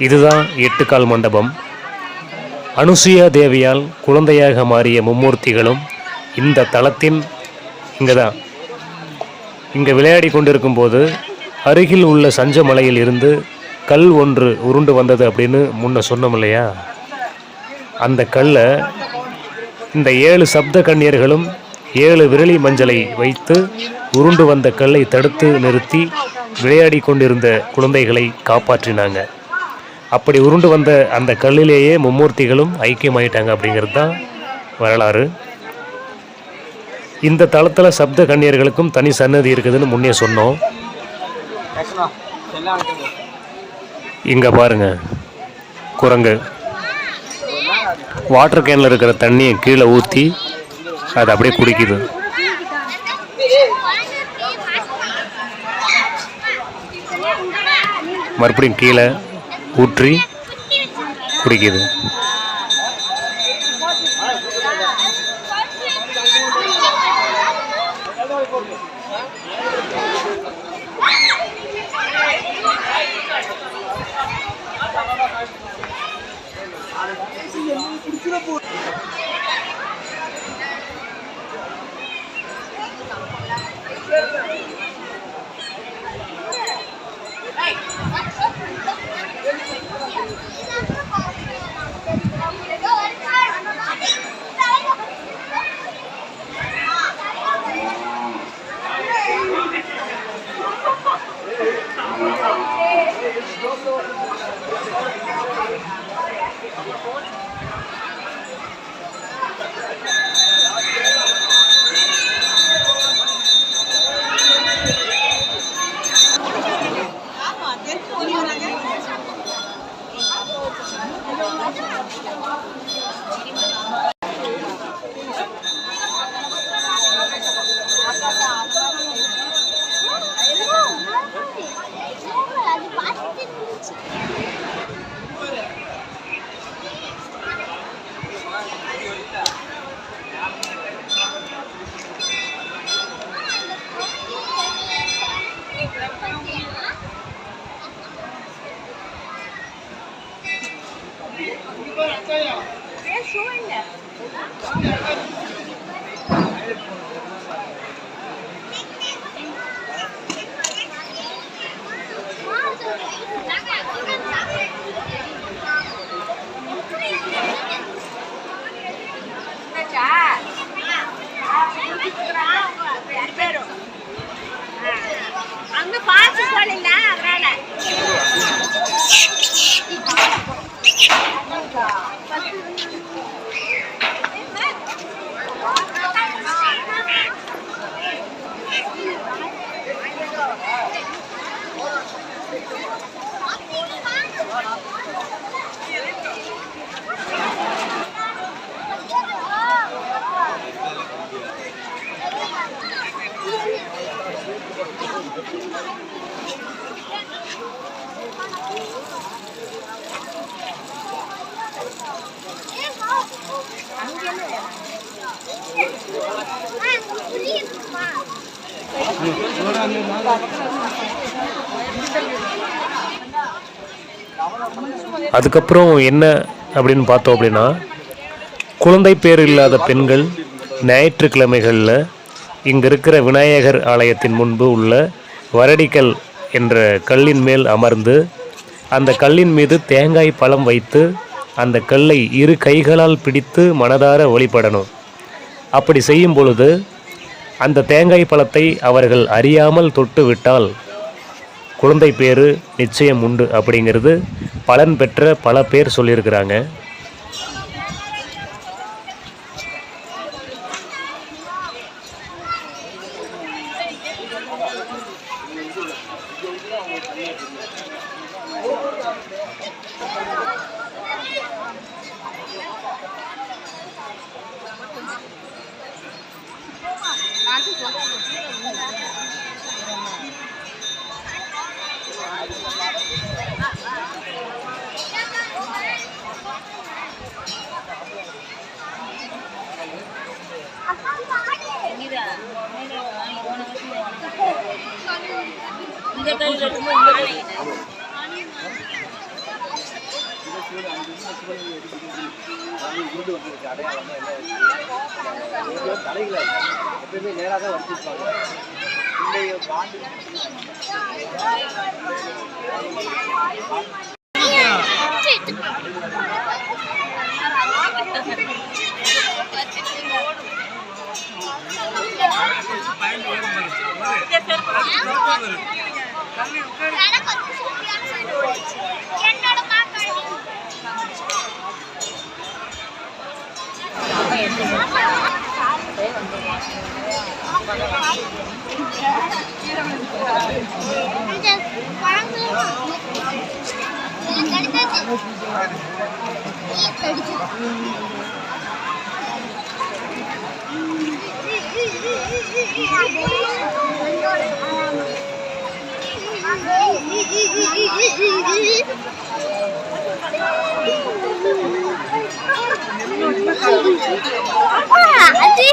இதுதான் 8 கால் மண்டபம். அனுசுயா தேவியால் குழந்தையாக மாறிய மும்மூர்த்திகளும் இந்த தலத்தின் இங்கே விளையாடி கொண்டிருக்கும் போது அருகில் உள்ள சஞ்சமலையில் இருந்து கல் ஒன்று உருண்டு வந்தது அப்படின்னு முன்ன சொன்னோம் இல்லையா? அந்த கல்லை இந்த 7 சப்த கன்னியர்களும் 7 விரலி மஞ்சளை வைத்து உருண்டு வந்த கல்லை தடுத்து நிறுத்தி விளையாடி கொண்டிருந்த குழந்தைகளை காப்பாற்றினாங்க. அப்படி உருண்டு வந்த அந்த கல்லிலேயே மும்மூர்த்திகளும் ஐக்கியமாயிட்டாங்க அப்படிங்கிறது தான் வரலாறு. இந்த தளத்தில் சப்த கன்னியர்களுக்கும் தனி சன்னதி இருக்குதுன்னு முன்னே சொன்னோம். இங்கே பாருங்க, குரங்கு வாட்டர் கேனில் இருக்கிற தண்ணியை கீழே ஊற்றி அது அப்படியே குடிக்குது. மறுபடியும் கீழே ஊற்றி குடிக்குது. அதுக்கப்புறம் என்ன அப்படின்னு பார்த்தோம் அப்படின்னா, குழந்தை பேர் இல்லாத பெண்கள் ஞாயிற்றுக்கிழமைகளில் இங்கே இருக்கிற விநாயகர் ஆலயத்தின் முன்பு உள்ள வரடிக்கல் என்ற கல்லின் மேல் அமர்ந்து அந்த கல்லின் மீது தேங்காய் பழம் வைத்து அந்த கல்லை 2 கைகளால் பிடித்து மனதார வழிபடணும். அப்படி செய்யும் பொழுது அந்த தேங்காய் பழத்தை அவர்கள் அறியாமல் தொட்டு விட்டால் குழந்தை பேர் நிச்சயம் உண்டு அப்படிங்கிறது பலன் பெற்ற பல பேர் சொல்லியிருக்கிறாங்க. தலைகளை எப்பயுமே நேராக தான் வச்சிருப்பாங்க.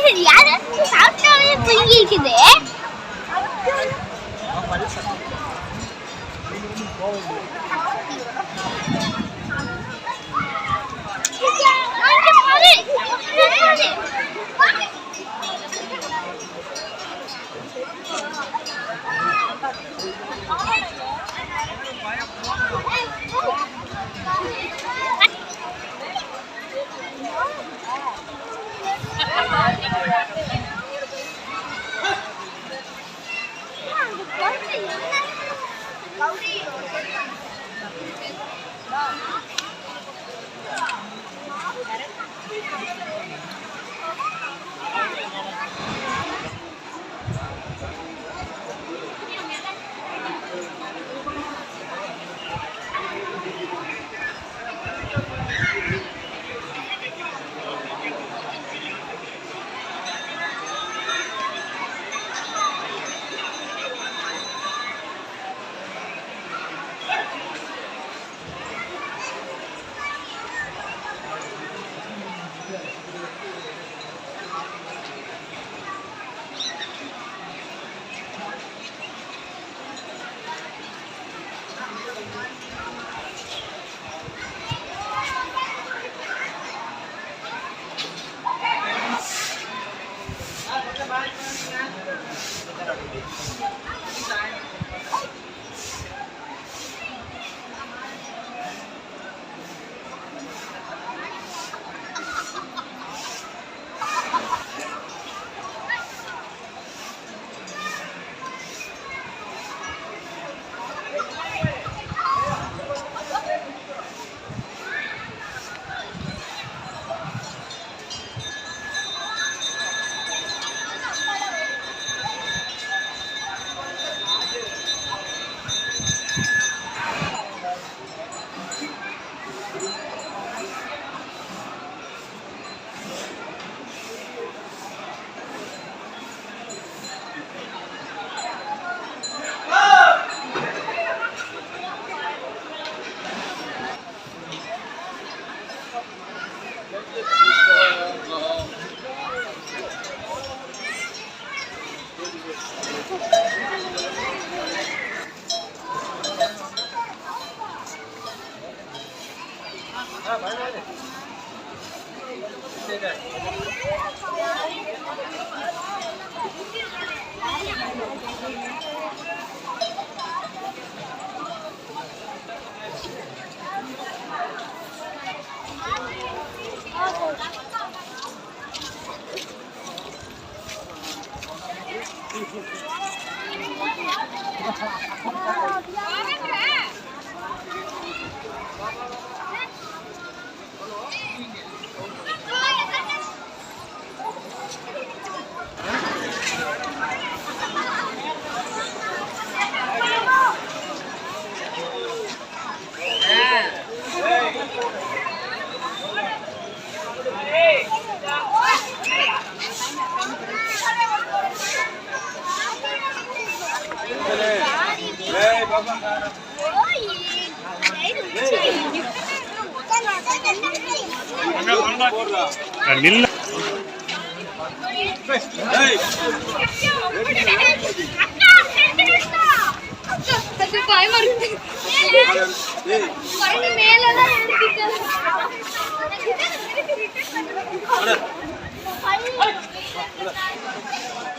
அது யாரு சாப்பிட்டாவே பொங்கி இருக்குது. நில்ல அது பயமா இருக்கு. மேல தான் ஏறிட்டேன்.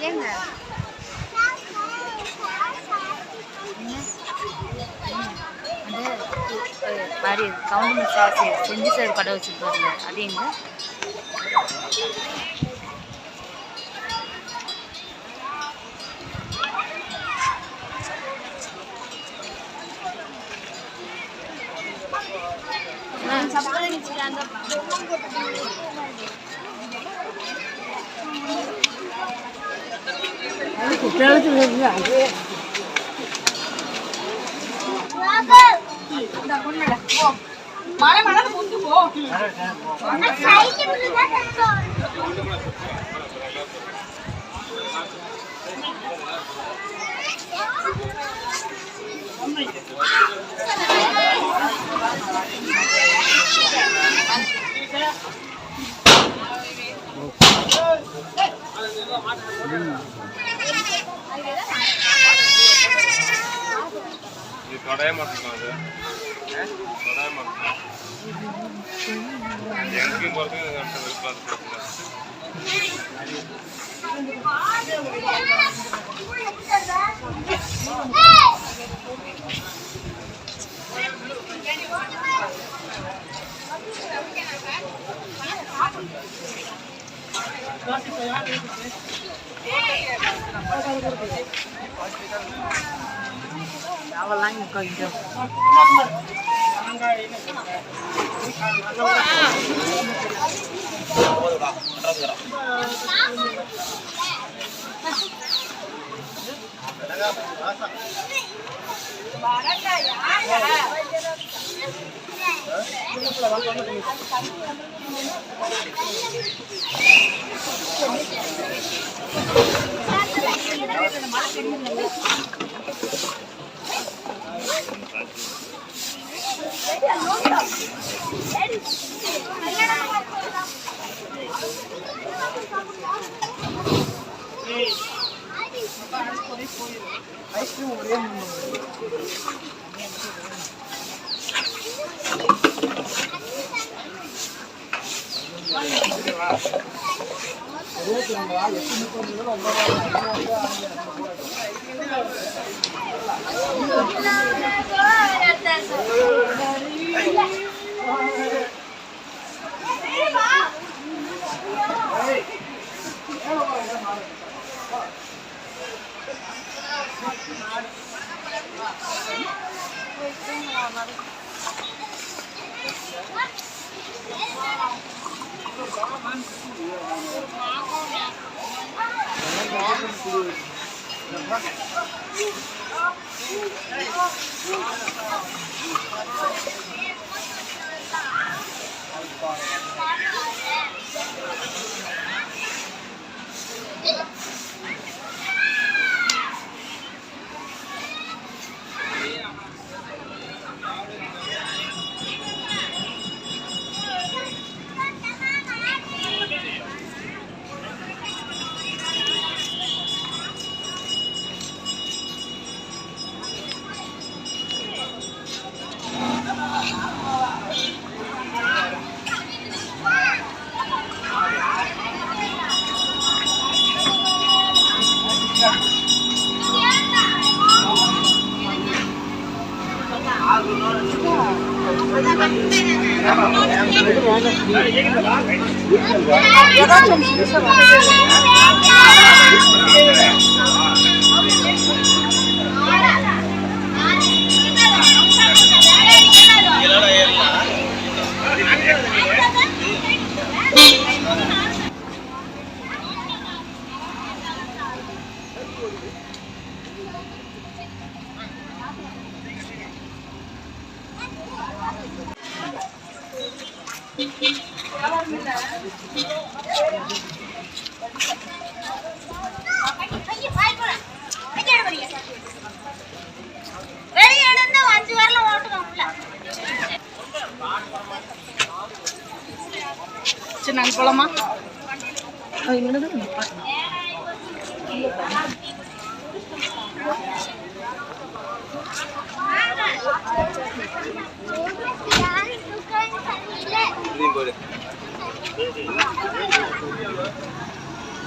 ஏங்க அந்த மாதிரி கவுண்டர் சாஸ் செஞ்சு சார் கடை வச்சுருப்பாருங்க அது எங்க தொடைய மாட்டோம் அது தொடைய மாட்டோம் எங்கேயும் போகிறது விருப்பம் அவெல்லாம் கொஞ்சம் சரி நாங்கள் போகலாமா? இங்கே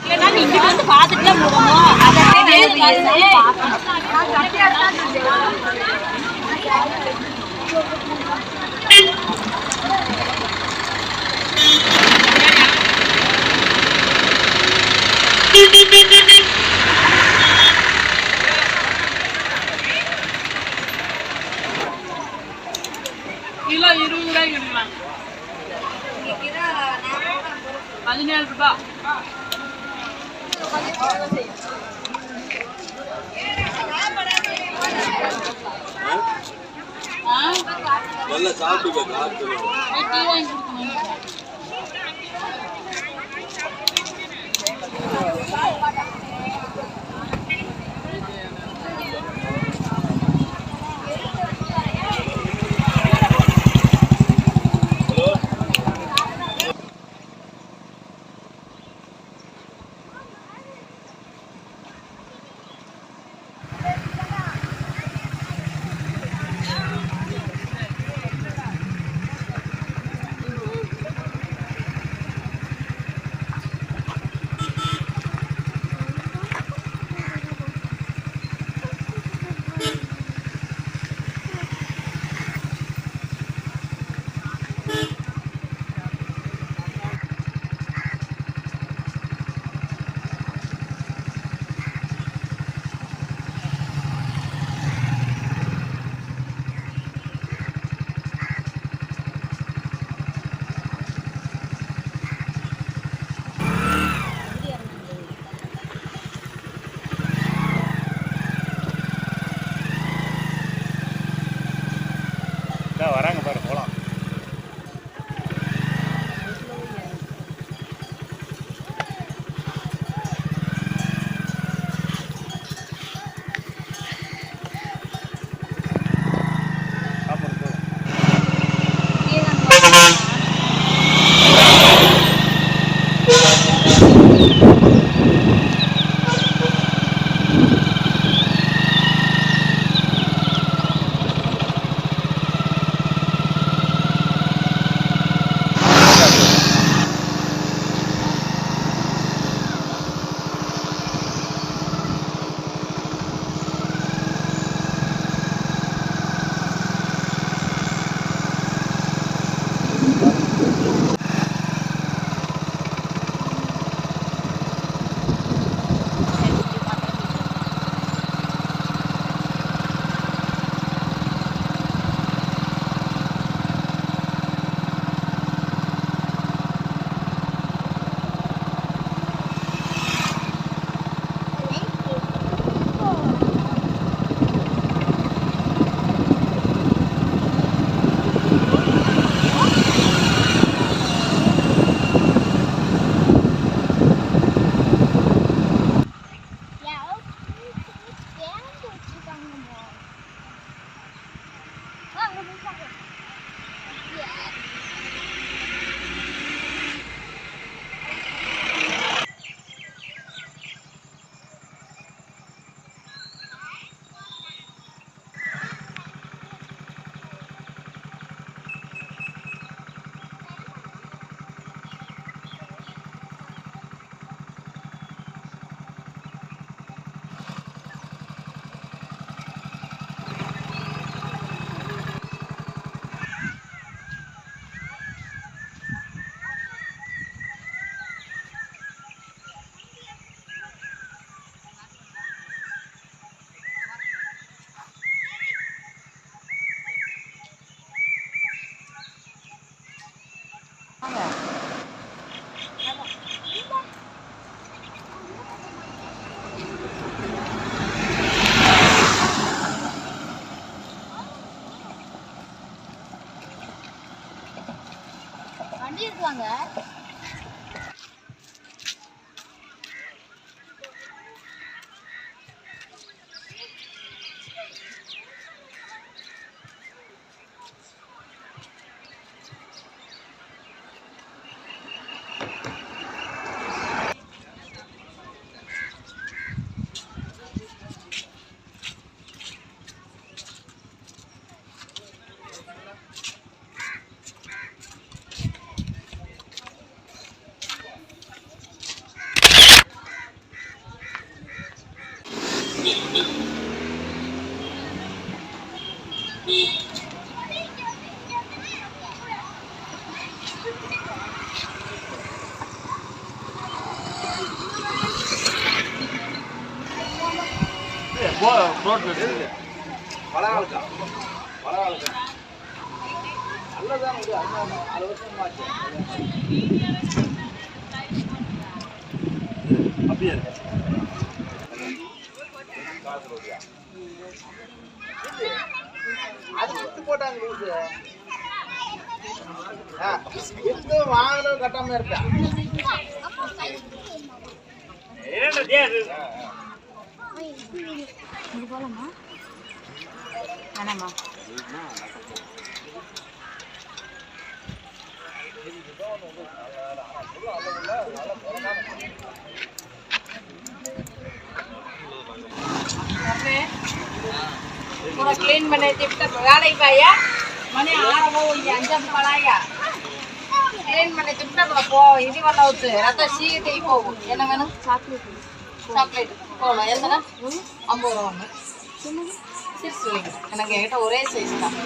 இல்லைன்னா நீங்க வந்து பார்த்துட்டு போகணும். கிலோ 20 ரூபாய்க்கு எடுக்கலாம். 17 ரூபாய். நல்லா சாப்பிட்டு காத்து டீ வாங்கி கொடுக்கணும். வராங்க பாரு போகலாம். வண்டி இருக்குவாங்க. பழகாலக்கா பழகாலக்கா நல்லதான் இது 6 வருஷமாச்சு அப்படியே அது வித்து போட்டாங்க லூசு வித்து வாங்கணும் கட்டாம இருப்பேன் இது போலாமா வேணாமா पूरा क्लीन बने चिपटा गाड़ी पाया मने आरवो ये अंजम पड़ाया क्लीन बने चिपटा पो इदी वाला होते रता सीट ही पो என்ன வேணும் சாக்லேட் போலாம் என்னடா 50 ரூபாய் சிப்ஸ் எனக்கு என்கிட்ட ஒரே சைஸ் தான்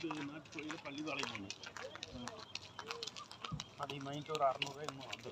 நாட்டுக்கோழியில் பள்ளிப்பாளையம் ஒன்று அதை மைண்ட் ஒரு 600 இன்னும் வந்து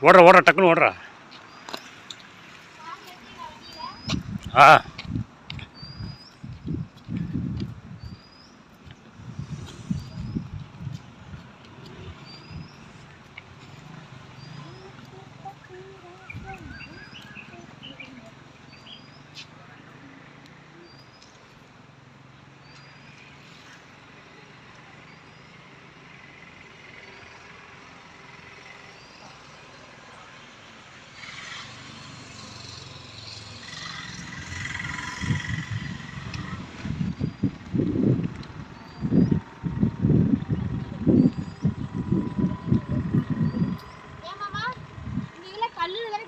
ஓடுற டக்குன்னு ஓடுறா. ஆ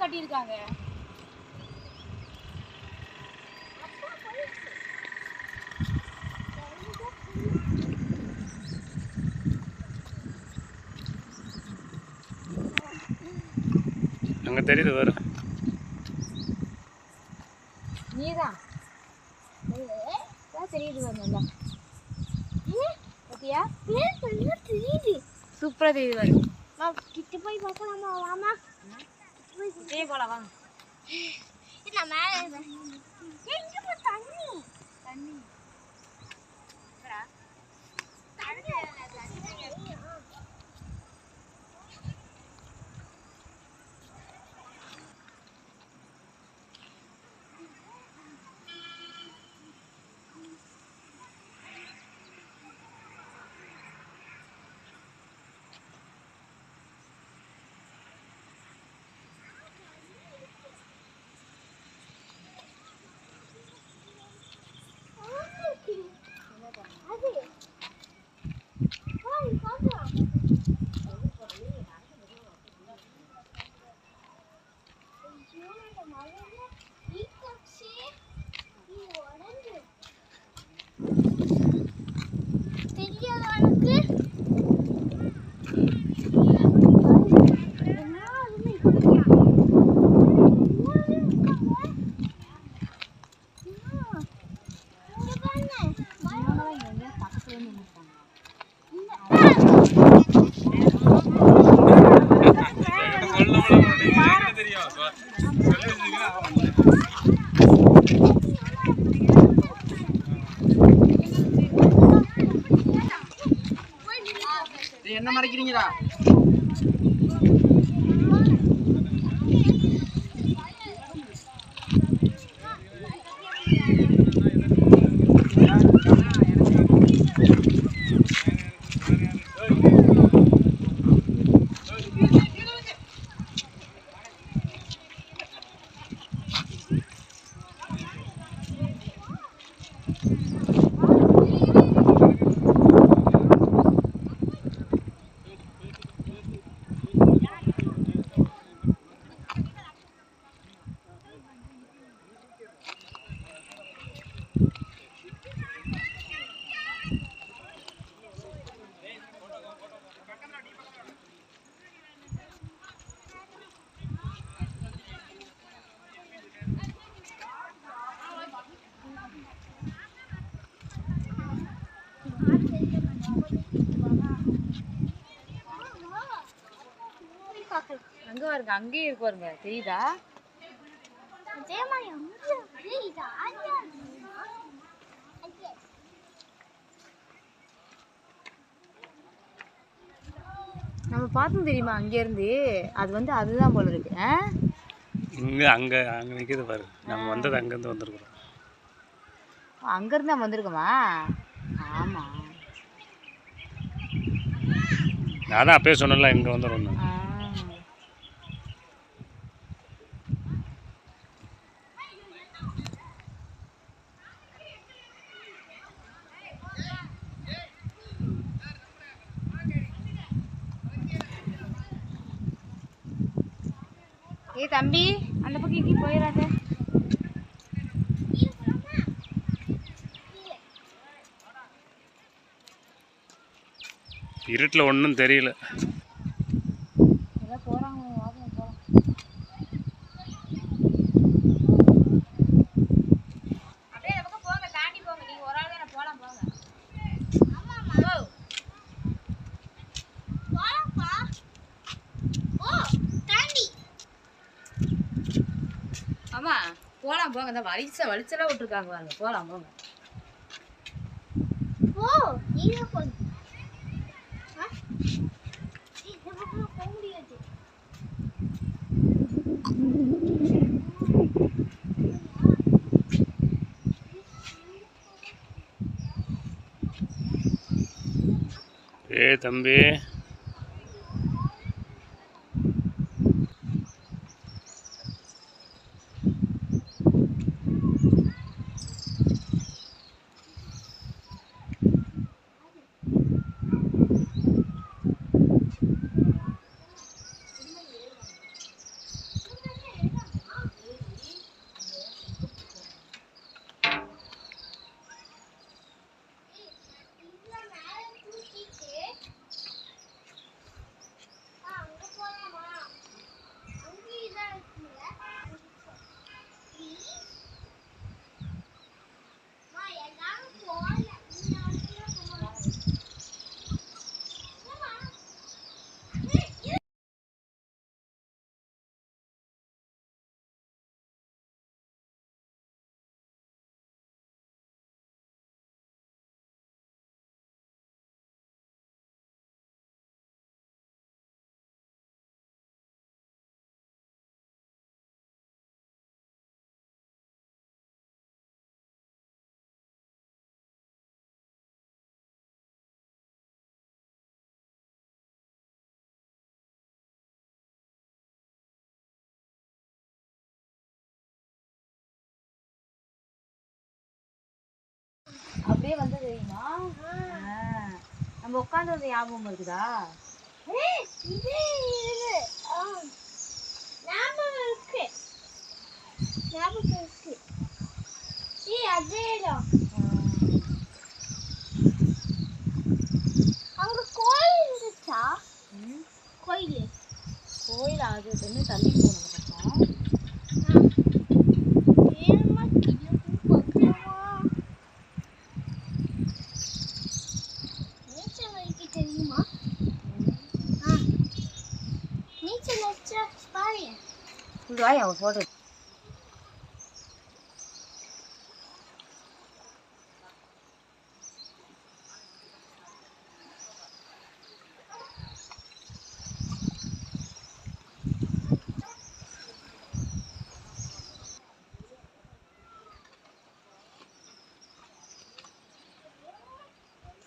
கட்டியிருக்காங்க. அங்கே தெரியுது வேறு. நீதான் தெரியுது வரல பத்தியா தெரியுது. சூப்பரா தெரியுது பாரு. கிட்ட போய் பார்க்கலாமா? வாமா இதே போல வாங்க. இல்ல மேல எங்க போ தண்ணி தண்ணி என்ன மறைக்கிறீங்களா? அங்க பாருங்க, அங்கேயே இருக்கு பாருங்க, தெரியுதா? நம்ம பார்த்தோம் தெரியுமா அங்க இருந்து? அது வந்து அதுதான் போல இருக்கு. இங்கே அங்கே அங்கே நிற்கிது பாரு. நம்ம வந்தது அங்கேருந்து வந்திருக்கிறோம். அங்கேருந்து நம்ம வந்திருக்கோமா? ஆமா, நான் தான் அப்பயே சொன்னல இங்கே வந்துடும். ஏ தம்பி, அந்த பக்கம் இங்கே போயிடாத. இருட்டில் ஒன்றும் தெரியல. தாண்டி போலாம் போங்க. இந்த வலிச்செல்லாம் விட்டுருக்காங்க பாருங்க. போலாம் போங்க. ஓ நீங்க போங்க. இந்த பக்கம் போக முடியாது. தம்பி அப்படியே வந்து தெரியுமா? நம்ம உட்காந்து வந்து ஞாபகம் இருக்குதா? இது ஞாபகம் இருக்கு. அதேதான். அங்க கோயில் இருந்துச்சா? கோயில் அது வந்து தள்ளி போனது பக்கம். தெரியுமா? நீச்சல் அடிச்சா பாரு. வாய் அவ போட்டு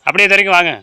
அப்படியே தெரியும் வாங்க.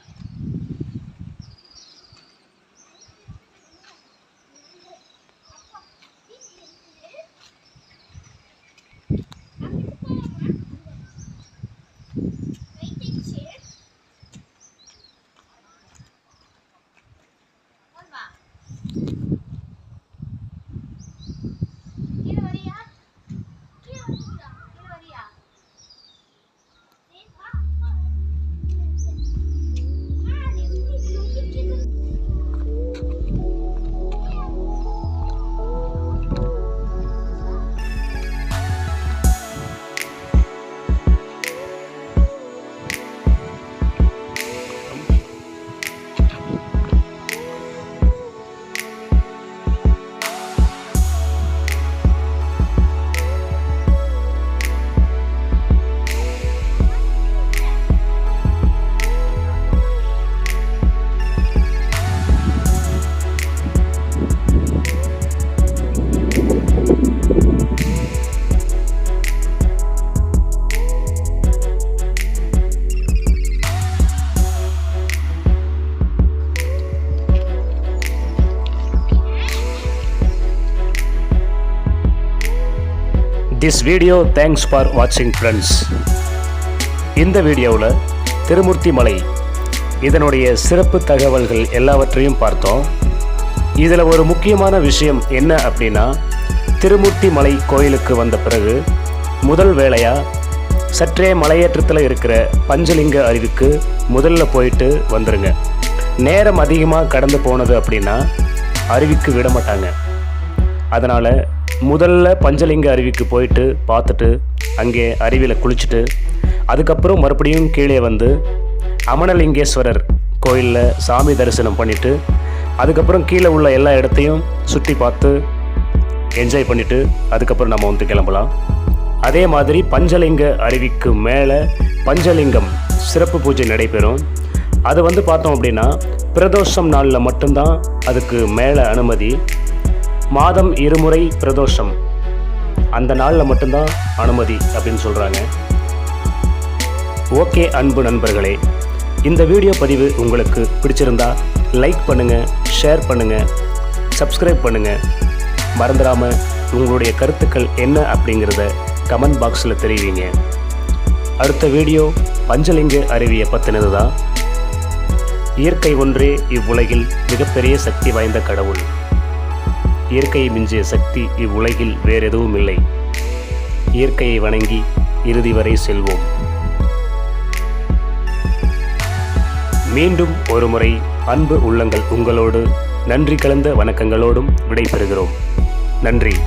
This video thanks for watching friends. இந்த வீடியோவில் திருமூர்த்தி மலை இதனுடைய சிறப்பு தகவல்கள் எல்லாவற்றையும் பார்த்தோம். இதில் ஒரு முக்கியமான விஷயம் என்ன அப்படின்னா, திருமூர்த்தி மலை கோயிலுக்கு வந்த பிறகு முதல் வேளையாக சற்றே மலையேற்றத்தில் இருக்கிற பஞ்சலிங்க அருவிக்கு முதல்ல போயிட்டு வந்துடுங்க. நேரம் அதிகமாக கடந்து போனது அப்படின்னா அருவிக்கு விட மாட்டாங்க. அதனால் முதல்ல பஞ்சலிங்க அருவிக்கு போயிட்டு பார்த்துட்டு அங்கே அருவியில் குளிச்சுட்டு அதுக்கப்புறம் மறுபடியும் கீழே வந்து அமனலிங்கேஸ்வரர் கோயிலில் சாமி தரிசனம் பண்ணிவிட்டு அதுக்கப்புறம் கீழே உள்ள எல்லா இடத்தையும் சுற்றி பார்த்து என்ஜாய் பண்ணிவிட்டு அதுக்கப்புறம் நம்ம வந்து கிளம்பலாம். அதே மாதிரி பஞ்சலிங்க அருவிக்கு மேலே பஞ்சலிங்கம் சிறப்பு பூஜை நடைபெறும். அது வந்து பார்த்தோம் அப்படின்னா பிரதோஷம் நாளில் மட்டும்தான் அதுக்கு மேலே அனுமதி. மாதம் 2 முறை பிரதோஷம், அந்த நாளில் மட்டும்தான் அனுமதி அப்படின்னு சொல்கிறாங்க. ஓகே அன்பு நண்பர்களே, இந்த வீடியோ பதிவு உங்களுக்கு பிடிச்சிருந்தா லைக் பண்ணுங்கள், ஷேர் பண்ணுங்கள், சப்ஸ்கிரைப் பண்ணுங்கள். மறந்துடாமல் உங்களுடைய கருத்துக்கள் என்ன அப்படிங்கிறத கமெண்ட் பாக்ஸில் தெரிவிங்க. அடுத்த வீடியோ பஞ்சலிங்க அருவியை பற்றினது தான். இயற்கை ஒன்றே இவ்வுலகில் மிகப்பெரிய சக்தி வாய்ந்த கடவுள். இயற்கையை மிஞ்சிய சக்தி இவ்வுலகில் வேறெதுவும் இல்லை. இயற்கையை வணங்கி இறுதி வரை செல்வோம். மீண்டும் ஒருமுறை அன்பு உள்ளங்கள் உங்களோடு நன்றி கலந்த வணக்கங்களோடும் விடைபெறுகிறோம். நன்றி.